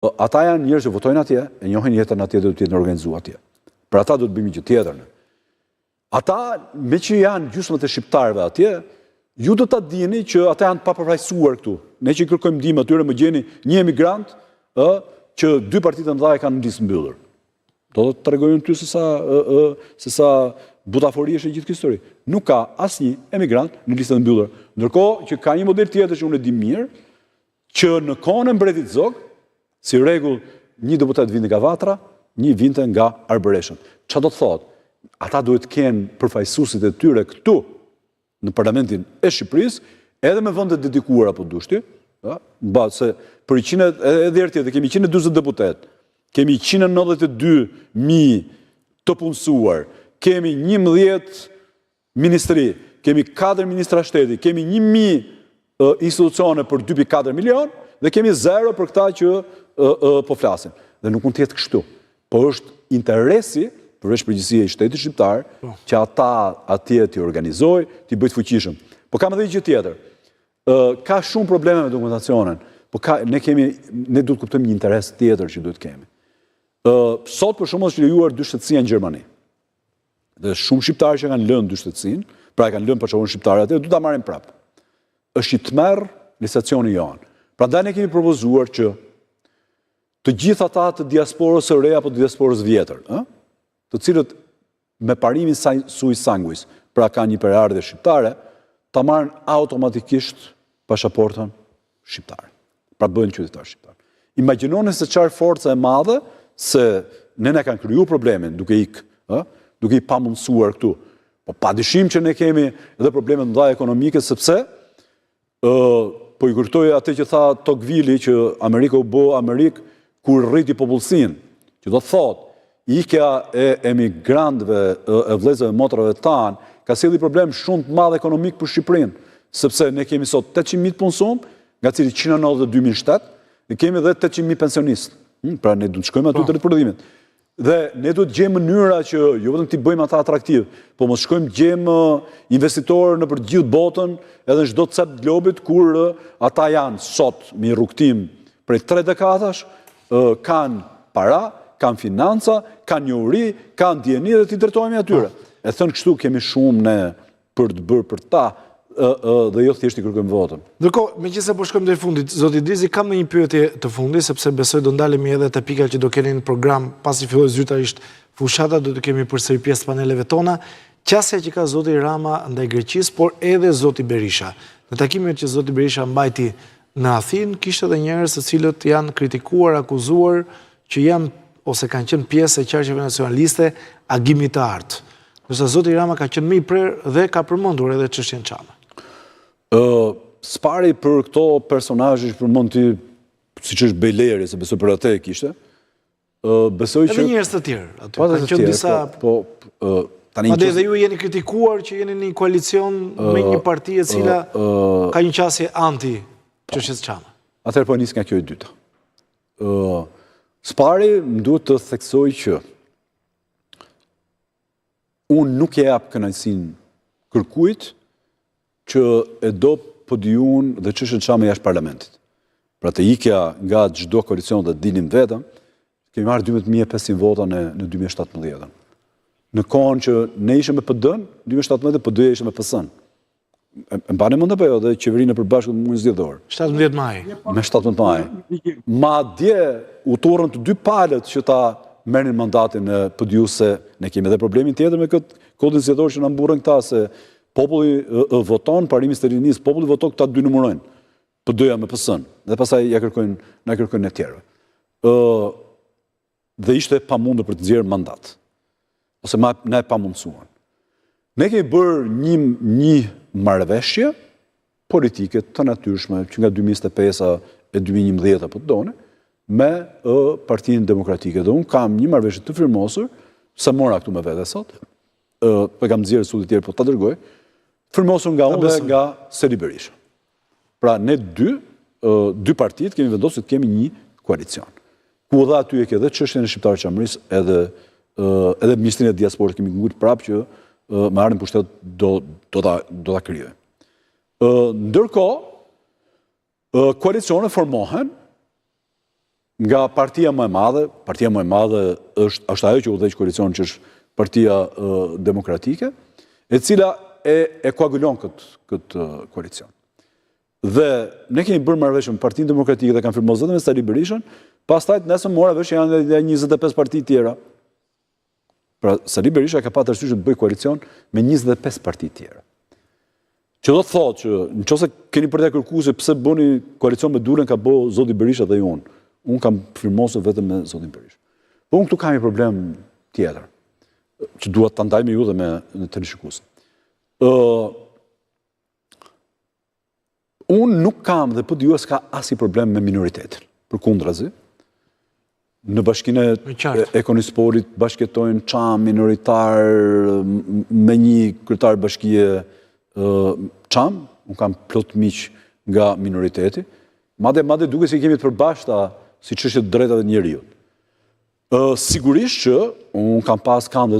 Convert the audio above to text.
ata janë njerëz që votojnë atje, e njohin jetën atje, do të jetë organizuar atje. Për ata do të bëjmë gjë tjetër. Ata, me që janë gjysmët e shqiptarëve atje, ju do ta dini që ata janë të papërfaqësuar këtu. Ne që kërkojmë ndihmë atyre, më gjeni një emigrant që 2 partitë të mëdha e kanë në listë mbyllur. Do të tregojnë ty se sa butafori është e gjithë kjo histori. Nuk ka asnjë emigrant në listën e mbyllur. Ndërkohë që ka një model tjetër që unë e di mirë, që në kohën e mbretit Zog, si rregull, një deputet vinte nga Vatra, një vinte nga Arbëreshën. Çfarë do të thotë? Ata duhet të kenë përfaqësuesit e tyre këtu në parlamentin e Shqipërisë, edhe me vende dedikuara apo dushti, se për 100 edhe herë tjetër kemi 140 deputet, kemi 192.000 të punësuar, kemi 11 ministri, kemi 4 ministra shteti, kemi 1.000 institucione për 2.4 milion, dhe kemi 0 për këta që po flasin. Dhe nuk mund të jetë kështu. Po është interesi, përveç përgjegjësia e shtetit shqiptar, që ata atje t'i organizojë, t'i bëjë të fuqishëm. Po kam edhe një gjë tjetër. Ka shumë probleme me dokumentacionin, po ne duhet kuptojmë një interes tjetër që duhet kemi. Sot për shembull është lejuar 2 shtetësia në Gjermani. Dhe shumë shqiptarë që kanë lënë 2 shtetësinë, pra kanë lënë pasaportën shqiptare atje, duhet ta marrin prapë. Është i tmerr legislacioni jonë. Prandaj ne kemi propozuar që të gjithë ata të diasporës së re apo të diasporës vjetër, të cilët me parimin sui sanguis, pra ka një perardhje shqiptare, ta marrin automatikisht pasaportën shqiptare. Pra bëhen qytetar shqiptar. Imagjinoni se çfarë forca e madhe se ne kanë krijuar problemin duke i pamundsuar këtu. Po padyshim që ne kemi edhe probleme të mëdha ekonomike sepse po i kujtoj atë që tha Tocqueville që Amerika u bë Amerikë kur rriti popullsinë, që do të thotë ikja e emigrantëve, e vëllezërve, motrave tanë, ka sjellë problem shumë të madh ekonomik për Shqipërinë, sepse ne kemi sot 800.000 punësuar, nga cili 192.000 shtet, dhe kemi edhe 800.000 pensionistë. Pra ne duhet të shkojmë aty të prodhimit. Dhe ne duhet gjejmë mënyra që jo vetëm t'i bëjmë ata atraktiv, po mos shkojmë gjejmë investitorë nëpër gjithë botën, edhe në çdo cep të globit kur ata janë sot me rrugtim prej 3 dekadash, kanë para, kanë financa, kanë njohuri, kanë dieni dhe t'i drejtohemi atyre. E thënë kështu kemi shumë ne për të bërë për ta dhe jo thjesht i kërkojmë votën. Ndërkohë, megjithëse po shkojmë deri fundit, zoti Drizi, kam një pyetje të fundit, sepse besoj do ndalemi edhe te pikat që do keni në program pasi filloj zyrtarisht fushata, do të kemi përsëri pjesë paneleve tona. Qasja që ka zoti Rama ndaj Greqisë, por edhe zoti Berisha. Në takimet që zoti Berisha mbajti në Athinë, kishte edhe njerëz të cilët janë kritikuar, akuzuar që janë ose kanë qenë pjesë e qarqeve nacionaliste agimit të artë. Nëse zoti Rama ka qenë më i prerë dhe ka përmendur edhe çështjen Çama. Spari për këto personazhe që përmend ti, siç është Bejleri, se besoj për atë e kishte. Besoj që edhe njerëz të tjerë aty. Kanë qenë disa tani dhe ju jeni kritikuar që jeni në një koalicion me një parti e cila ka një qasje anti çështjes Çama. Atëherë po nis nga kjo e dyta. Spari më duhet të theksoj që unë nuk e jap kënaqësinë kërkujt që e do podiun dhe çështën Çama jashtë parlamentit. Pra të ikja nga çdo koalicion dhe dinim vetëm, kemi marrë 12.500 vota në 2017. Në kohën që ne ishim me PD-n, 2017 PD-ja ishte me PS-n. E mbani mend apo jo, dhe qeverinë e përbashkët në muajin zgjedhor. 17 maj. Me 17 maj. Madje u turrën të 2 palët që ta merrin mandatin në PD-u, se ne kemi edhe problemin tjetër me këtë kodin zgjedhor që na mburrën këta, se populli voton, parimi së rinisë, populli voton këta 2 numërojnë. PD-ja me PS-n, dhe pastaj na kërkojnë e tjerëve. Dhe ishte pamundur për të nxjerrë mandat. Ose na e pamundsuan. Ne kemi bërë një marrëveshje politike të natyrshme që nga 2025 e 2011 apo të done, me Partinë Demokratike. Dhe unë kam një marrëveshje të firmosur, se mora këtu me vete sot, po kam nxjerrë studit tjerë, po ta dërgoj, firmosur nga unë dhe nga Seli Berisha. Pra ne dy partitë kemi vendosur të kemi një koalicion. Ku dhe aty e ke dhe çështjen e shqiptarëve qamërisë, edhe Ministrinë e Diasporës kemi ngujt prapë që me ardhin pushtet do ta krijojmë. Ndërkohë, koalicione formohen nga partia më e madhe është ajo që udhëheq koalicion, që është Partia Demokratike, e cila e koagulon këtë koalicion. Dhe ne kemi bërë marrëveshje me Partinë Demokratike dhe kanë firmuar zëdhe me Sali Berishën, pastaj nesër mora vesh janë edhe 25 parti tjera. Pra Sali Berisha ka pasur arsye të bëjë koalicion me 25 parti tjera. Që do të thotë që nëse keni për të kërkuar se pse bëni koalicion me Dulen, ka bëu zoti Berisha dhe unë. Unë kam firmosur vetëm me zotin Berisha. Po unë këtu kam një problem tjetër, që duhet ta ndaj me ju dhe me teleshikuesin. Unë nuk kam dhe po diju s'ka asnjë problem me minoritetin. Përkundrazi, në Bashkinë e Konisporit bashkëtojnë çam minoritar me një kryetar bashkie çam, unë kam plot miq nga minoriteti. Madje duket se kemi të përbashkëta si çështje të drejtave të njeriut. Sigurisht që unë kam pas